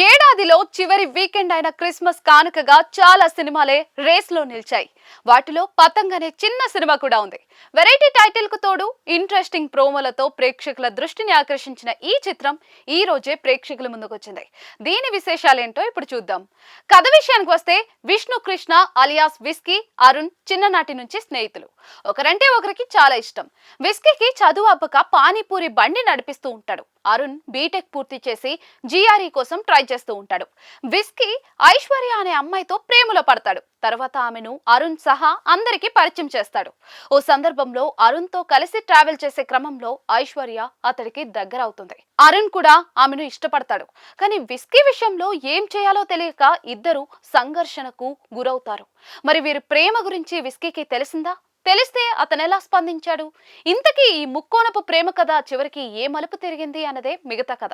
ఏడాదిలో చివరి వీకెండ్ అయిన క్రిస్మస్ కానుకగా చాలా సినిమాలే రేస్ లో నిలిచాయి. వాటిలో పతంగ్ అనే చిన్న సినిమా కూడా ఉంది. వెరైటీ టైటిల్ కు తోడు ఇంట్రెస్టింగ్ ప్రోమోలతో ప్రేక్షకుల దృష్టిని ఆకర్షించిన ఈ చిత్రం ఈ రోజే ప్రేక్షకుల ముందుకొచ్చింది. దీని విశేషాలేంటో ఇప్పుడు చూద్దాం. కథ విషయానికి వస్తే విష్ణు కృష్ణ అలియాస్ విస్కీ, అరుణ్ చిన్ననాటి నుంచి స్నేహితులు. ఒకరంటే ఒకరికి చాలా ఇష్టం. విస్కీకి చదువు అబ్బక పానీపూరి బండి నడిపిస్తూ ఉంటాడు. అరుణ్ బీటెక్ పూర్తి చేసి జీఆర్ఈ కోసం ట్రై చేస్తూ ఉంటాడు. విస్కీ ఐశ్వర్య అనే అమ్మాయితో ప్రేమలో పడతాడు. తర్వాత ఆమెను అరుణ్ సహా అందరికీ పరిచయం చేస్తాడు. ఓ సందర్భంలో అరుణ్ తో కలిసి ట్రావెల్ చేసే క్రమంలో ఐశ్వర్య అతడికి దగ్గర అవుతుంది. అరుణ్ కూడా ఆమెను ఇష్టపడతాడు. కానీ విస్కీ విషయంలో ఏం చేయాలో తెలియక ఇద్దరు సంఘర్షణకు గురవుతారు. మరి వీరి ప్రేమ గురించి విస్కీకి తెలిసిందా? తెలిస్తే అతను ఎలా స్పందించాడు? ఇంతకీ ఈ ముక్కోనపు ప్రేమ కథ చివరికి ఏ మలుపు తిరిగింది అన్నదే మిగతా కథ.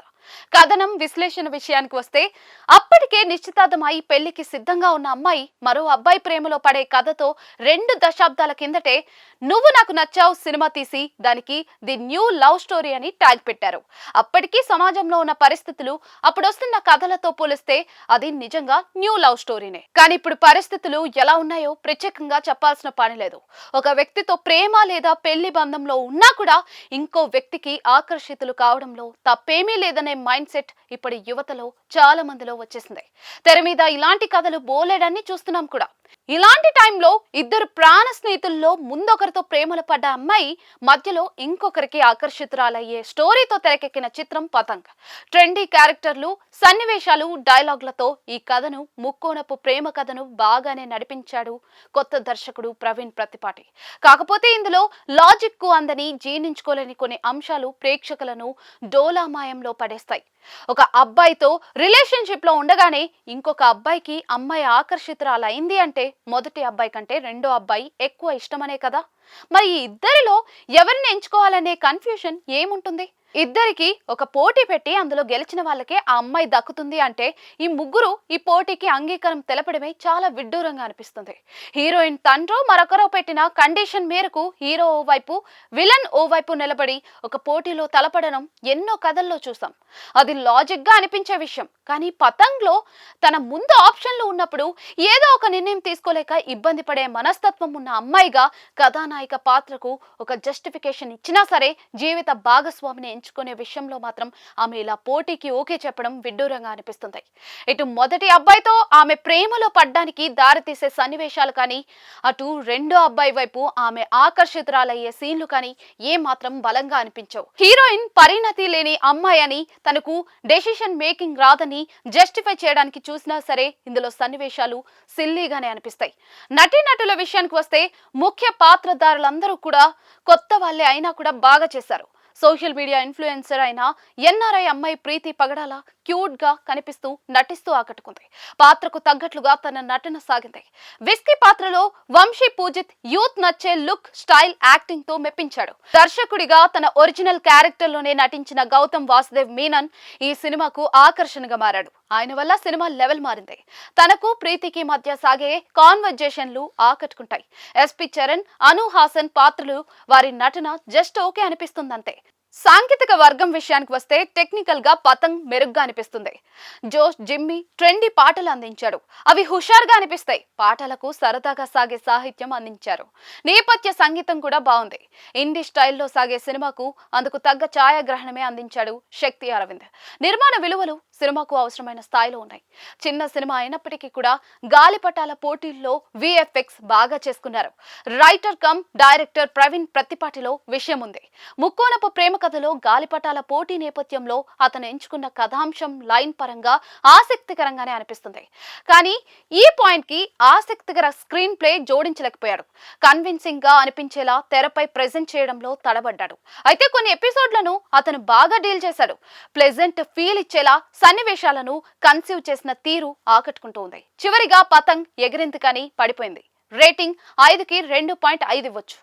కథనం విశ్లేషణ విషయానికి వస్తే, అప్పటికే నిశ్చితార్థం అయి పెళ్లికి సిద్ధంగా ఉన్న అమ్మాయి మరో అబ్బాయి ప్రేమలో పడే కథతో 2 దశాబ్దాల కిందటే నువ్వు నాకు నచ్చావు సినిమా తీసి దానికి ది న్యూ లవ్ స్టోరీ అని ట్యాగ్ పెట్టారు. అప్పటికీ సమాజంలో ఉన్న పరిస్థితులు అప్పుడొస్తున్న కథలతో పోలిస్తే అది నిజంగా న్యూ లవ్ స్టోరీనే. కానీ ఇప్పుడు పరిస్థితులు ఎలా ఉన్నాయో ప్రత్యేకంగా చెప్పాల్సిన పని లేదు. ఒక వ్యక్తితో ప్రేమ లేదా పెళ్లి బంధంలో ఉన్నా కూడా ఇంకో వ్యక్తికి ఆకర్షితులు కావడంలో తప్పేమీ లేదనే మైండ్ సెట్ ఇప్పటి యువతలో చాలా మందిలో వచ్చేసింది. తెర మీద ఇలాంటి కథలు బోలెడన్ని చూస్తున్నాం కూడా. ఇలాంటి టైంలో ఇద్దరు ప్రాణ స్నేహితుల్లో ముందొకరితో ప్రేమలో పడ్డ అమ్మాయి మధ్యలో ఇంకొకరికి ఆకర్షితురాలయ్యే స్టోరీతో తెరకెక్కిన చిత్రం పతంగ్. ట్రెండీ క్యారెక్టర్లు, సన్నివేశాలు, డైలాగులతో ఈ కథను ముక్కోనపు ప్రేమ కథను బాగానే నడిపించాడు కొత్త దర్శకుడు ప్రవీణ్ ప్రత్తిపాటి. కాకపోతే ఇందులో లాజిక్ కు అందని జీర్ణించుకోలేని కొన్ని అంశాలు ప్రేక్షకులను డోలామాయంలో పడేస్తాయి. ఒక అబ్బాయితో రిలేషన్షిప్ లో ఉండగానే ఇంకొక అబ్బాయికి అమ్మాయి ఆకర్షితురాలైంది అంటే మొదటి అబ్బాయి కంటే రెండో అబ్బాయి ఎక్కువ ఇష్టమనే కదా. మరి ఈ ఇద్దరిలో ఎవరిని ఎంచుకోవాలనే కన్ఫ్యూషన్ ఏముంటుంది? ఇద్దరికి ఒక పోటీ పెట్టి అందులో గెలిచిన వాళ్ళకే ఆ అమ్మాయి దక్కుతుంది అంటే ఈ ముగ్గురు ఈ పోటీకి అంగీకారం తెలపడమే చాలా విడ్డూరంగా అనిపిస్తుంది. హీరోయిన్ తండ్రో మరొకరో పెట్టిన కండిషన్ మేరకు హీరో ఓవైపు, విలన్ ఓవైపు నిలబడి ఒక పోటీలో తలపడడం ఎన్నో కథల్లో చూసాం. అది లాజిక్ గా అనిపించే విషయం. కానీ పతంగ్ లో తన ముందు ఆప్షన్లు ఉన్నప్పుడు ఏదో ఒక నిర్ణయం తీసుకోలేక ఇబ్బంది పడే మనస్తత్వం ఉన్న అమ్మాయిగా కథానాయిక పాత్రకు ఒక జస్టిఫికేషన్ ఇచ్చినా సరే జీవిత భాగస్వామిని ఎంచుకునే విషయంలో మాత్రం ఆమె ఇలా పోటీకి ఓకే చెప్పడం విడ్డూరంగా అనిపిస్తుంది. ఇటు మొదటి అబ్బాయితో ఆమె ప్రేమలో పడ్డానికి దారితీసే సన్నివేశాలు కానీ, అటు రెండో అబ్బాయి వైపు ఆమె ఆకర్షితురాలయ్యే సీన్లు కానీ ఏ మాత్రం బలంగా అనిపించవు. హీరోయిన్ పరిణతి లేని అమ్మాయి అని, తనకు డెసిషన్ మేకింగ్ రాదని జస్టిఫై చేయడానికి చూసినా సరే ఇందులో సన్నివేశాలు సిల్లీగానే అనిపిస్తాయి. నటీనటుల విషయానికి వస్తే ముఖ్య పాత్రధారులందరూ కూడా కొత్త వాళ్ళే అయినా కూడా బాగా చేశారు. సోషల్ మీడియా ఇన్ఫ్లుయెన్సర్ అయిన ఎన్ఆర్ఐ అమ్మాయి ప్రీతి పగడాల క్యూట్ గా కనిపిస్తూ నటిస్తూ ఆకట్టుకుంది. పాత్రకు తగ్గట్లుగా తన నటన సాగింది. విస్కీ పాత్రలో వంశీ పూజిత్ యూత్ నచ్చే లుక్, స్టైల్, యాక్టింగ్ తో మెప్పించాడు. దర్శకుడిగా తన ఒరిజినల్ క్యారెక్టర్ లోనే నటించిన గౌతమ్ వాసుదేవ్ మీనన్ ఈ సినిమాకు ఆకర్షణగా మారాడు. ఆయన వల్ల సినిమా లెవెల్ మారింది. తనకు ప్రీతికి మధ్య సాగే కాన్వర్జేషన్లు ఆకట్టుకుంటాయి. ఎస్పి చరణ్, అను హాసన్ పాత్రలు, వారి నటన జస్ట్ ఓకే అనిపిస్తుందంతే. సాంకేతిక వర్గం విషయానికి వస్తే టెక్నికల్ గా పతంగ్ మెరుగ్గా అనిపిస్తుంది. జోష్, జిమ్మీ ట్రెండీ పాటలు అందించాడు. అవి హుషారుగా అనిపిస్తాయి. పాటలకు సరదాగా సాగే సాహిత్యం అందించారు. నేపథ్య సంగీతం కూడా బాగుంది. ఇండీ స్టైల్లో సాగే సినిమాకు అందుకు తగ్గ ఛాయాగ్రహణమే అందించాడు శక్తి అరవింద్. నిర్మాణ విలువలు సినిమాకు అవసరమైన స్థాయిలో ఉన్నాయి. చిన్న సినిమా అయినప్పటికీ కూడా గాలిపటాల పోటీల్లో విఎఫ్ఎక్స్ బాగా చేసుకున్నారు. రైటర్ కమ్ డైరెక్టర్ ప్రవీణ్ ప్రత్తిపాటిలో విషయం ఉంది. ముక్కోనపు ప్రేమ కథలో గాలిపటాల పోటీ నేపథ్యంలో అతను ఎంచుకున్న కథాంశం లైన్ పరంగా ఆసక్తికరంగానే అనిపిస్తుంది. కానీ ఈ పాయింట్ కి ఆసక్తికర స్క్రీన్ ప్లే జోడించలేకపోయాడు. కన్విన్సింగ్ గా అనిపించేలా తెరపై ప్రెజెంట్ చేయడంలో తడబడ్డాడు. అయితే కొన్ని ఎపిసోడ్లను అతను బాగా డీల్ చేశాడు. ప్లెజెంట్ ఫీల్ ఇచ్చేలా సన్నివేశాలను కన్సీవ్ చేసిన తీరు ఆకట్టుకుంటూ ఉంది. చివరిగా పతంగ్ ఎగిరింది కానీ పడిపోయింది. రేటింగ్ 5కి 2.5 ఇవ్వచ్చు.